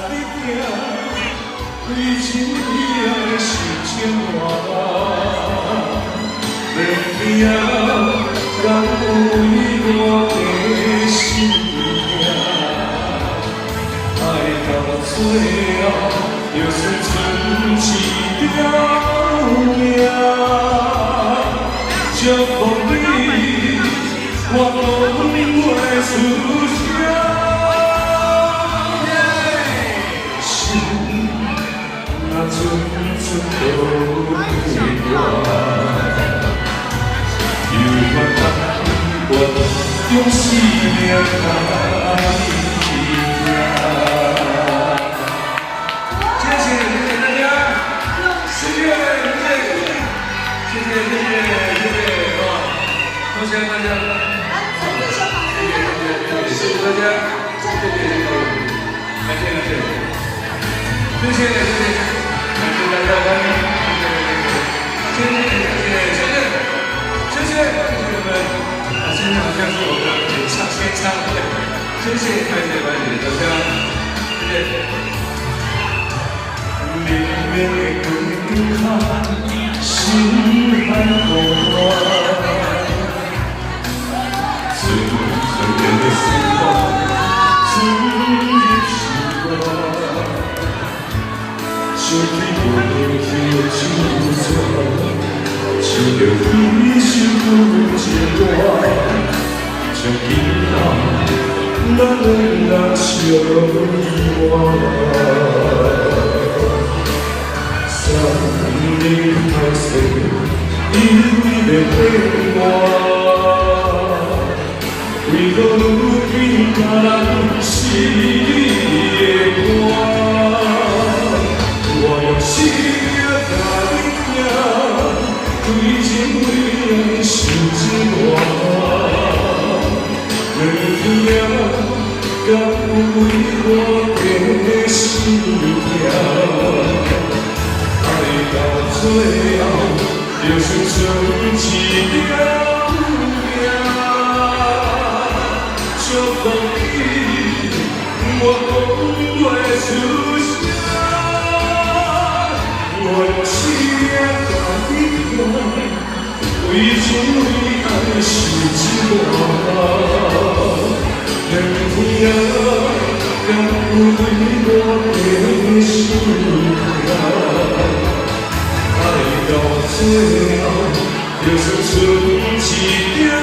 你行，为情为爱是情话。明天敢有为我的心痛？爱到最后，就算剩一条命，祝福你，我拢袂输声。 那寸寸都会断，犹原不管用生命甲你拼。谢谢大家，谢谢多谢大家，谢谢大家，感谢。 谢谢大家，谢谢你们。现在好像是我们演唱先唱的，谢谢大家，谢谢。明媚的归航，心海风浪，最纯真的时光，最的时光。 想起过去的旧错，唱着彼首情歌，将今仔咱两人相依偎。三年歹势，因为要变我，为何如今仍然是你的歌？ 是要甲你行，为情为爱受情话。两天敢有为我的心痛？爱到最后，就算剩一条命，祝福你，我拢袂输声。 我用生命甲你拼，为情为爱受情话。两天敢有为我的心痛？爱到最后，就算剩一条。